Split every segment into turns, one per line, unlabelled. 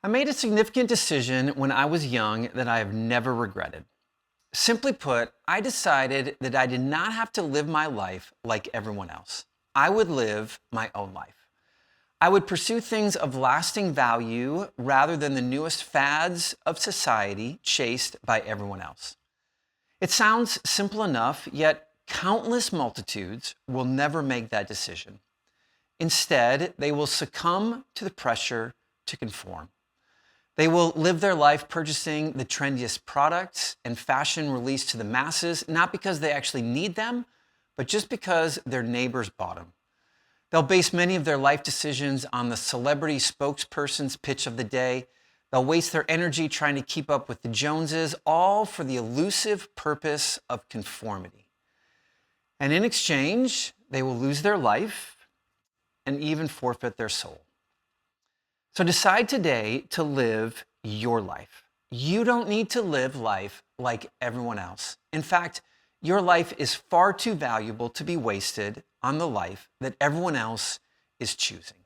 I made a significant decision when I was young that I have never regretted. Simply put, I decided that I did not have to live my life like everyone else. I would live my own life. I would pursue things of lasting value rather than the newest fads of society chased by everyone else. It sounds simple enough, yet countless multitudes will never make that decision. Instead, they will succumb to the pressure to conform. They will live their life purchasing the trendiest products and fashion released to the masses, not because they actually need them, but just because their neighbors bought them. They'll base many of their life decisions on the celebrity spokesperson's pitch of the day. They'll waste their energy trying to keep up with the Joneses, all for the elusive purpose of conformity. And in exchange, they will lose their life and even forfeit their soul. So decide today to live your life. You don't need to live life like everyone else. In fact, your life is far too valuable to be wasted on the life that everyone else is choosing.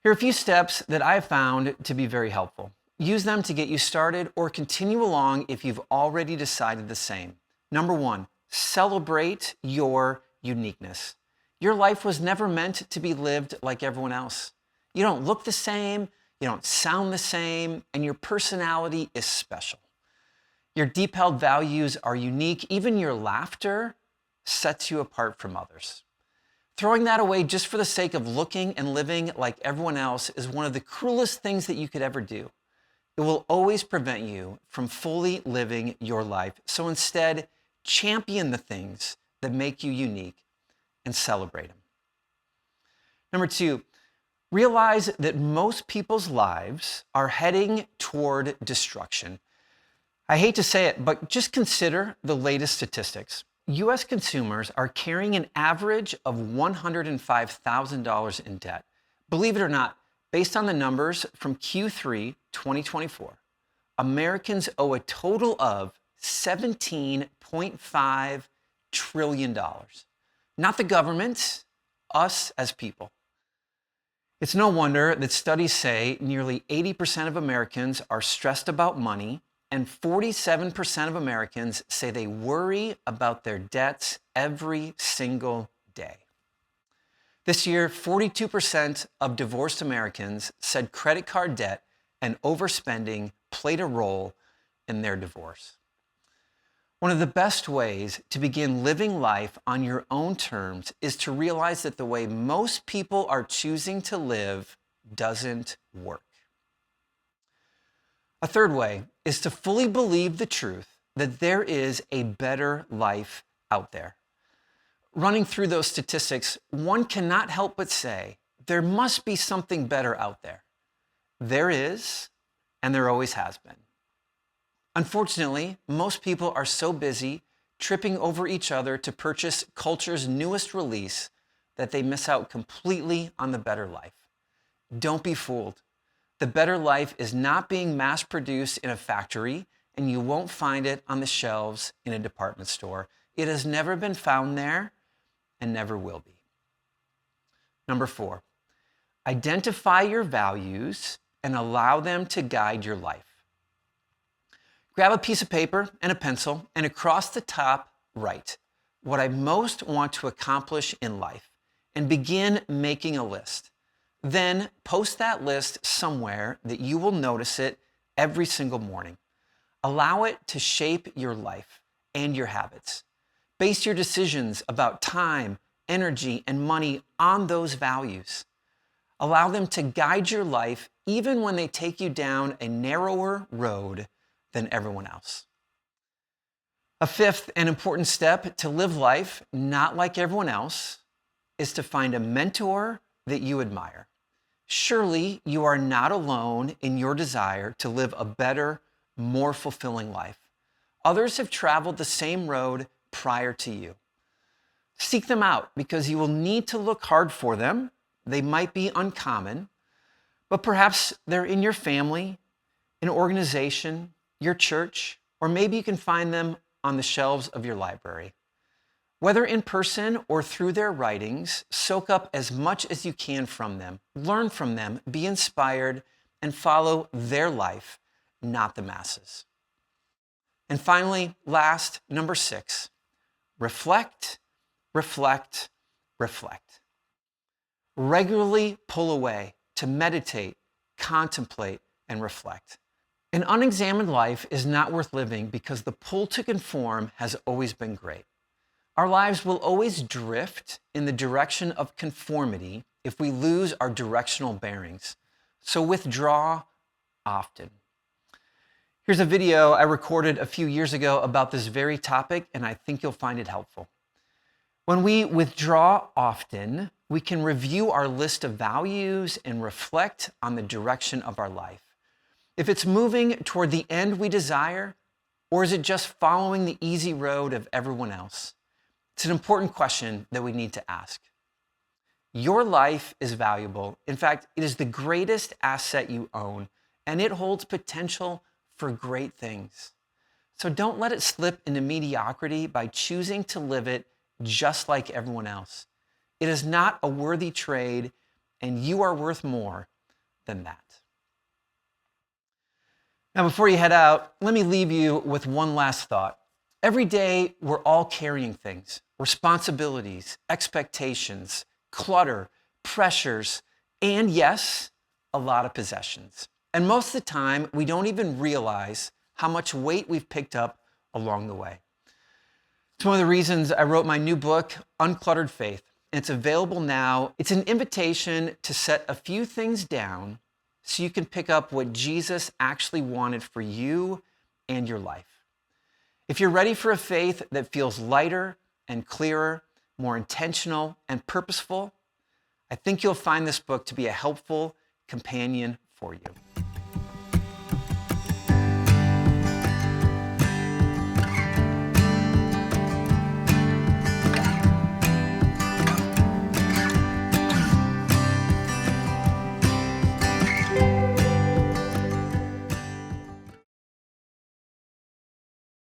Here are a few steps that I have found to be very helpful. Use them to get you started or continue along if you've already decided the same. Number one, celebrate your uniqueness. Your life was never meant to be lived like everyone else. You don't look the same, you don't sound the same, and your personality is special. Your deep-held values are unique. Even your laughter sets you apart from others. Throwing that away just for the sake of looking and living like everyone else is one of the cruelest things that you could ever do. It will always prevent you from fully living your life. So instead, champion the things that make you unique and celebrate them. Number two, realize that most people's lives are heading toward destruction. I hate to say it, but just consider the latest statistics. U.S. consumers are carrying an average of $105,000 in debt. Believe it or not, based on the numbers from Q3 2024, Americans owe a total of $17.5 trillion. Not the government, us as people. It's no wonder that studies say nearly 80% of Americans are stressed about money, and 47% of Americans say they worry about their debts every single day. This year, 42% of divorced Americans said credit card debt and overspending played a role in their divorce. One of the best ways to begin living life on your own terms is to realize that the way most people are choosing to live doesn't work. A third way is to fully believe the truth that there is a better life out there. Running through those statistics, one cannot help but say, there must be something better out there. There is, and there always has been. Unfortunately, most people are so busy tripping over each other to purchase culture's newest release that they miss out completely on the better life. Don't be fooled. The better life is not being mass-produced in a factory, and you won't find it on the shelves in a department store. It has never been found there and never will be. Number four, identify your values and allow them to guide your life. Grab a piece of paper and a pencil, and across the top, write what I most want to accomplish in life, and begin making a list. Then post that list somewhere that you will notice it every single morning. Allow it to shape your life and your habits. Base your decisions about time, energy, and money on those values. Allow them to guide your life even when they take you down a narrower road than everyone else. A fifth and important step to live life not like everyone else is to find a mentor that you admire. Surely you are not alone in your desire to live a better, more fulfilling life. Others have traveled the same road prior to you. Seek them out because you will need to look hard for them. They might be uncommon, but perhaps they're in your family, an organization, your church, or maybe you can find them on the shelves of your library. Whether in person or through their writings, soak up as much as you can from them, learn from them, be inspired, and follow their life, not the masses. And finally, last, number 6, reflect, reflect, reflect. Regularly pull away to meditate, contemplate, and reflect. An unexamined life is not worth living because the pull to conform has always been great. Our lives will always drift in the direction of conformity if we lose our directional bearings. So withdraw often. Here's a video I recorded a few years ago about this very topic, and I think you'll find it helpful. When we withdraw often, we can review our list of values and reflect on the direction of our life. If it's moving toward the end we desire, or is it just following the easy road of everyone else? It's an important question that we need to ask. Your life is valuable. In fact, it is the greatest asset you own, and it holds potential for great things. So don't let it slip into mediocrity by choosing to live it just like everyone else. It is not a worthy trade, and you are worth more than that. Now, before you head out, let me leave you with one last thought. Every day, we're all carrying things, responsibilities, expectations, clutter, pressures, and yes, a lot of possessions. And most of the time, we don't even realize how much weight we've picked up along the way. It's one of the reasons I wrote my new book, Uncluttered Faith, and it's available now. It's an invitation to set a few things down so you can pick up what Jesus actually wanted for you and your life. If you're ready for a faith that feels lighter and clearer, more intentional and purposeful, I think you'll find this book to be a helpful companion for you.